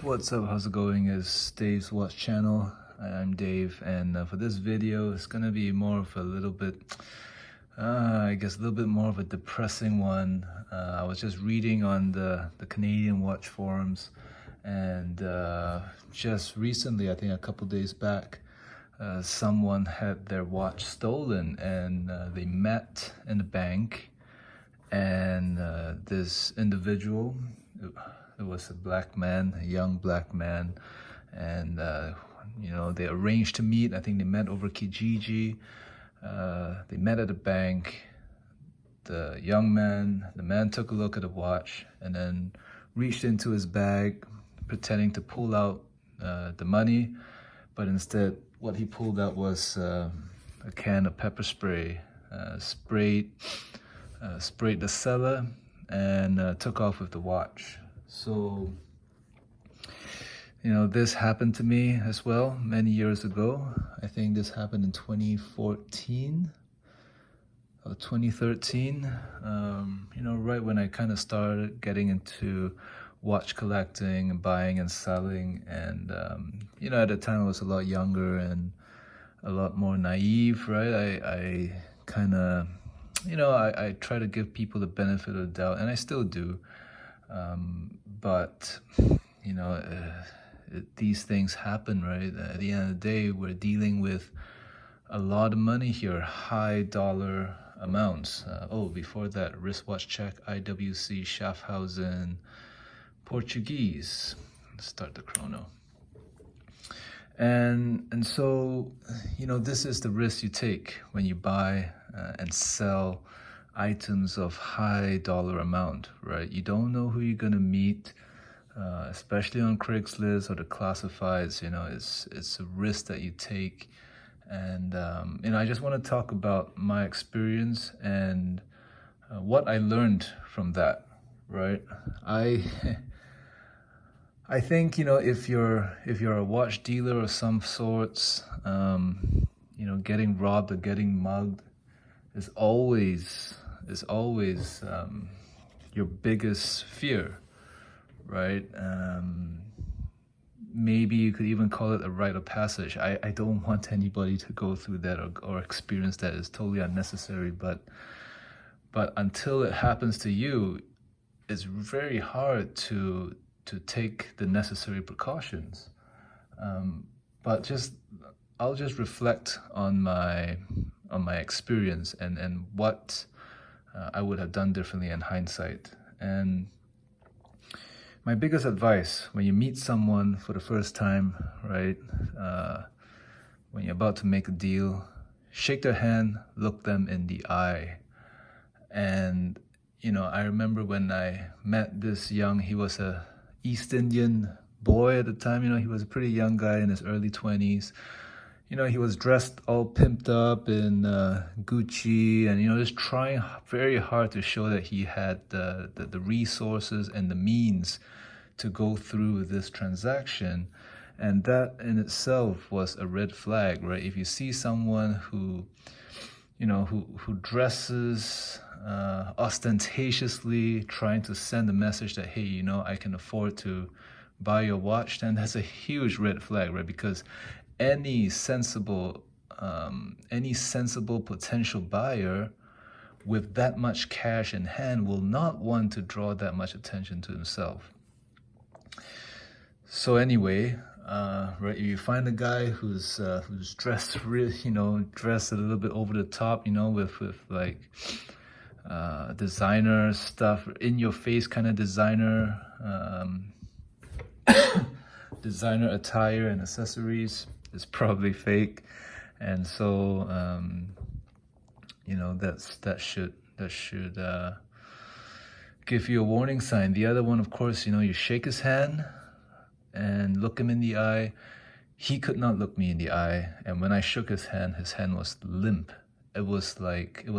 What's up, how's it going? It's Dave's Watch channel. I'm Dave, and for this video it's gonna be more of a little bit I guess a little bit more of a depressing one. I was just reading on the Canadian watch forums, and just recently, I think a couple days back, someone had their watch stolen, and they met in the bank, and this individual, it was a black man, a young black man, and they arranged to meet. I think they met over Kijiji. They met at the bank. The man took a look at the watch and then reached into his bag, pretending to pull out the money, but instead what he pulled out was a can of pepper spray, sprayed the seller, and took off with the watch. So, this happened to me as well many years ago. I think this happened in 2014 or 2013, right when I kind of started getting into watch collecting and buying and selling. And, at the time I was a lot younger and a lot more naive, right? I kind of, I try to give people the benefit of the doubt, and I still do. But these things happen, right? At the end of the day, we're dealing with a lot of money here, high dollar amounts. Before that, wristwatch check, IWC, Schaffhausen, Portuguese. Let's start the chrono. And so, this is the risk you take when you buy and sell items of high dollar amount, right? You don't know who you're gonna meet, especially on Craigslist or the classifieds. It's a risk that you take. And I just want to talk about my experience and what I learned from that, right? I think, if you're a watch dealer of some sorts, getting robbed or getting mugged is always your biggest fear, right? Maybe you could even call it a rite of passage. I don't want anybody to go through that or experience that. It's totally unnecessary, but until it happens to you, it's very hard to take the necessary precautions. But I'll just reflect on my experience and what I would have done differently in hindsight. And my biggest advice when you meet someone for the first time, right? When you're about to make a deal, shake their hand, look them in the eye. And, I remember when I met this he was a East Indian boy at the time. He was a pretty young guy in his early 20s. He was dressed all pimped up in Gucci, and just trying very hard to show that he had the resources and the means to go through this transaction. And that in itself was a red flag, right? If you see someone who dresses ostentatiously, trying to send a message that, hey, I can afford to buy your watch, then that's a huge red flag, right? Because any sensible potential buyer with that much cash in hand will not want to draw that much attention to himself. So anyway, right, if you find a guy who's dressed really, dressed a little bit over the top, with like designer stuff, in your face kind of designer attire and accessories, is probably fake. And so that should give you a warning sign. The other one, of course, you shake his hand and look him in the eye. He could not look me in the eye, and when I shook his hand was limp. It was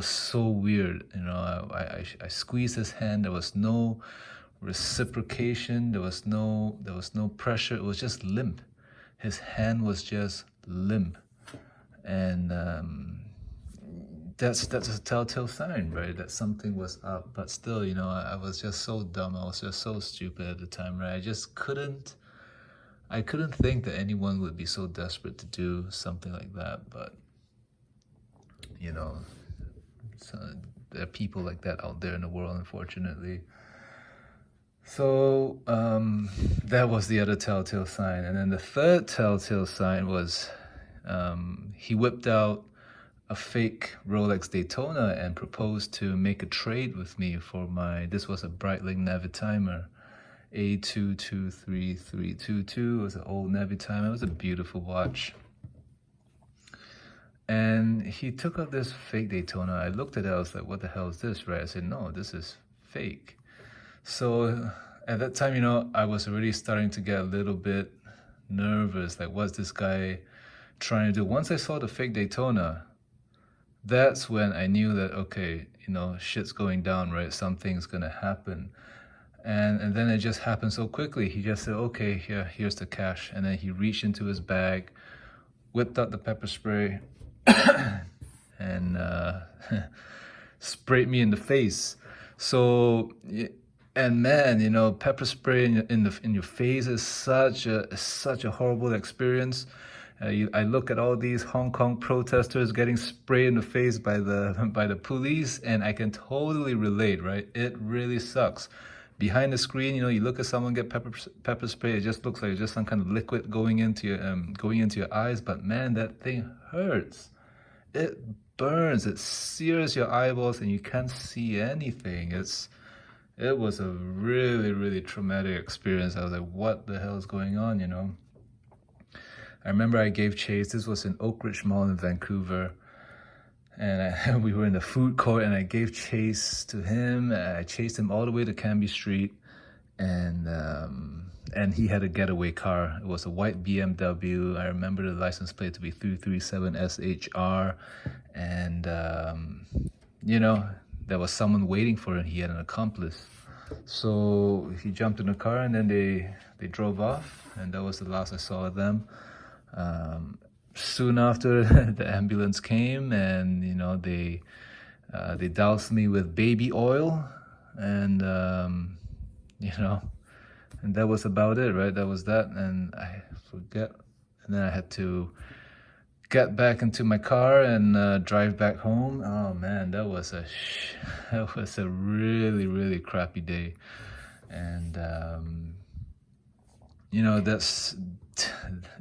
so weird. I squeezed his hand. There was no reciprocation. There was no pressure. It was just limp. His hand was just limp. And that's a telltale sign, right, that something was up. But still, I was just so dumb. I was just so stupid at the time, right? I just couldn't I couldn't think that anyone would be so desperate to do something like that, but you know, so there are people like that out there in the world, unfortunately. So that was the other telltale sign. And then the third telltale sign was he whipped out a fake Rolex Daytona and proposed to make a trade with me for this was a Breitling Navitimer. A223322. It was an old Navitimer. It was a beautiful watch. And he took out this fake Daytona. I looked at it, I was like, what the hell is this, right? I said, no, this is fake. So at that time, I was already starting to get a little bit nervous. Like, what's this guy trying to do? Once I saw the fake Daytona, that's when I knew that, okay, shit's going down, right? Something's gonna happen. And then it just happened so quickly. He just said, okay, here's the cash. And then he reached into his bag, whipped out the pepper spray, and sprayed me in the face. So, and man, pepper spray in your face is such a horrible experience. I look at all these Hong Kong protesters getting sprayed in the face by the police, and I can totally relate, right? It really sucks. Behind the screen, you look at someone get pepper spray, it just looks like just some kind of liquid going into your eyes. But man, that thing hurts. It burns. It sears your eyeballs, and you can't see anything. It was a really, really traumatic experience. I was like, what the hell is going on? I remember I gave chase. This was in Oak Ridge Mall in Vancouver. And we were in the food court, and I gave chase to him. I chased him all the way to Canby Street, and he had a getaway car. It was a white BMW. I remember the license plate to be 337SHR, and there was someone waiting for him. He had an accomplice. So he jumped in the car, and then they drove off, and that was the last I saw of them. Soon after, the ambulance came, and they doused me with baby oil, and and that was about it, right? That was that, and I forget. And then I had to get back into my car and drive back home. Oh man, that was a really, really crappy day, and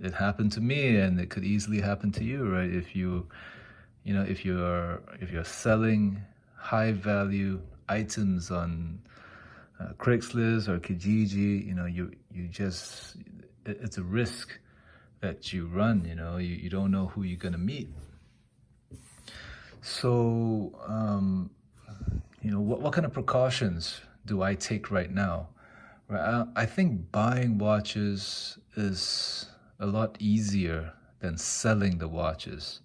it happened to me, and it could easily happen to you, right? If you're selling high value items on Craigslist or Kijiji, it's a risk that you run. You don't know who you're gonna meet. So what kind of precautions do I take right now? Right, I think buying watches is a lot easier than selling the watches,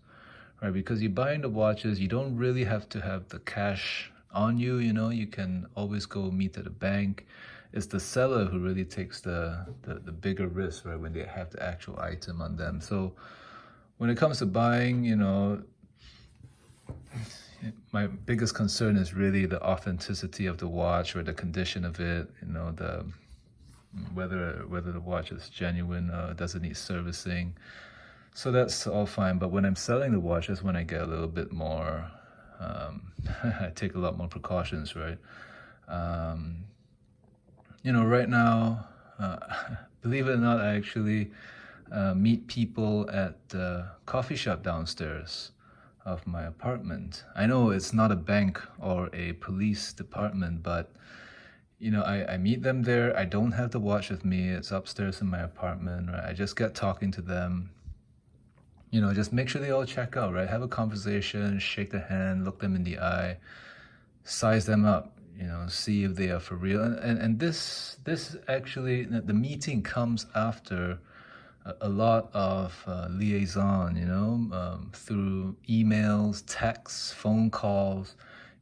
right? Because you're buying the watches, you don't really have to have the cash on you. You can always go meet at a bank. It's the seller who really takes the bigger risk, right? When they have the actual item on them. So when it comes to buying, my biggest concern is really the authenticity of the watch or the condition of it, whether the watch is genuine, does it need servicing. So that's all fine. But when I'm selling the watch, that's when I get a little bit more, I take a lot more precautions, right? Right now, believe it or not, I actually meet people at the coffee shop downstairs of my apartment. I know it's not a bank or a police department, but I meet them there. I don't have the watch with me. It's upstairs in my apartment, right? I just get talking to them. Just make sure they all check out, right? Have a conversation, shake their hand, look them in the eye, size them up, see if they are for real. And this actually, the meeting comes after a lot of liaison, through emails, texts, phone calls.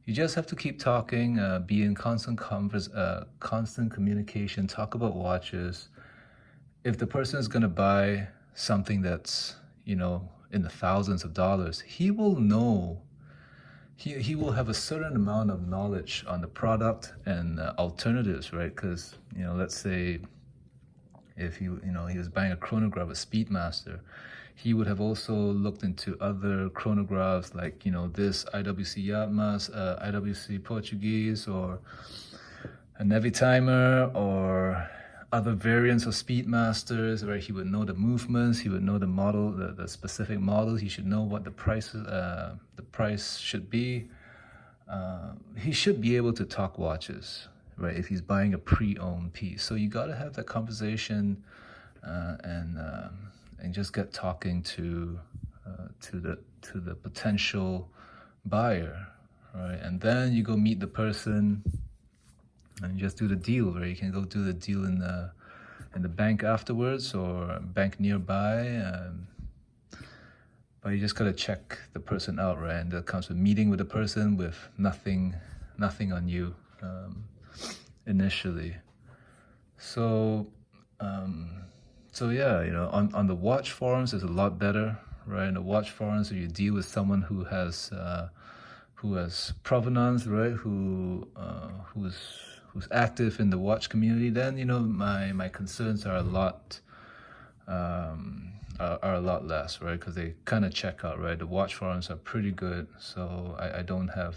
You just have to keep talking, be in constant communication, talk about watches. If the person is going to buy something that's, in the thousands of dollars, he will know, he will have a certain amount of knowledge on the product and alternatives, right? Because, let's say If he was buying a chronograph, a Speedmaster, he would have also looked into other chronographs like, this IWC Yachtmas, IWC Portuguese, or a Navy Timer, or other variants of Speedmasters, where he would know the movements, he would know the model, the specific models, he should know what the price should be. He should be able to talk watches, right, if he's buying a pre-owned piece. So you got to have that conversation and just get talking to the potential buyer, right? And then you go meet the person and just do the deal, right? You can go do the deal in the bank afterwards, or a bank nearby. But you just gotta check the person out, right? And that comes with meeting with the person with nothing on you initially. So yeah, on the watch forums is a lot better, right? In the watch forums, if you deal with someone who has provenance, right? Who's active in the watch community, then my concerns are a lot less, right? Because they kind of check out, right? The watch forums are pretty good, so I don't have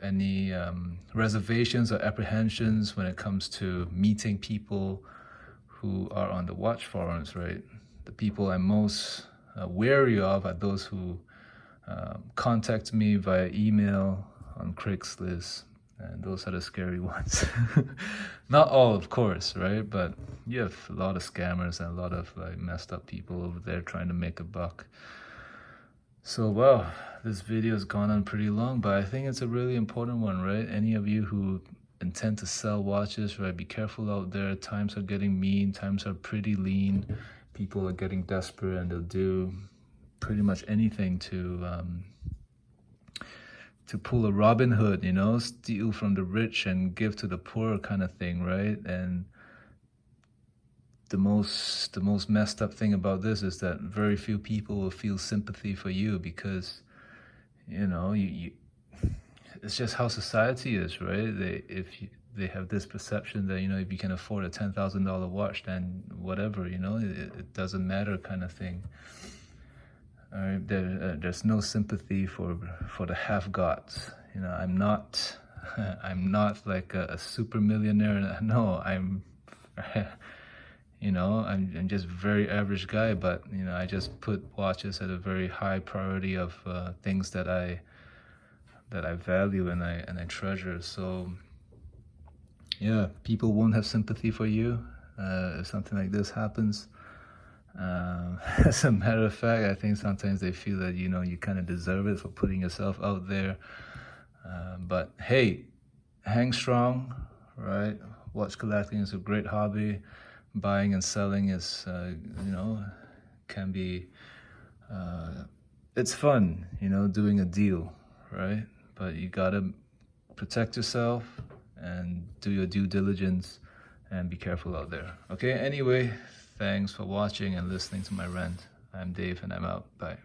any reservations or apprehensions when it comes to meeting people who are on the watch forums, right? The people I'm most wary of are those who contact me via email, on Craigslist, and those are the scary ones. Not all, of course, right? But you have a lot of scammers and a lot of messed up people over there trying to make a buck. So, wow, this video has gone on pretty long, but I think it's a really important one, right? Any of you who intend to sell watches, right? Be careful out there. Times are getting mean. Times are pretty lean. People are getting desperate, and they'll do pretty much anything to pull a Robin Hood, steal from the rich and give to the poor kind of thing, right? And the most messed up thing about this is that very few people will feel sympathy for you, because you it's just how society is, right? They have this perception that if you can afford a $10,000 watch, then whatever, it doesn't matter kind of thing. All right, there's no sympathy for the have-gots. I'm not like a super millionaire. No, I'm I'm just a very average guy, but I just put watches at a very high priority of things that I value and I treasure. So yeah, people won't have sympathy for you if something like this happens. As a matter of fact, I think sometimes they feel that you kind of deserve it for putting yourself out there. But hey, hang strong, right? Watch collecting is a great hobby. Buying and selling is can be it's fun, doing a deal, right? But you gotta protect yourself and do your due diligence and be careful out there. Okay, anyway, thanks for watching and listening to my rant. I'm Dave and I'm out. Bye.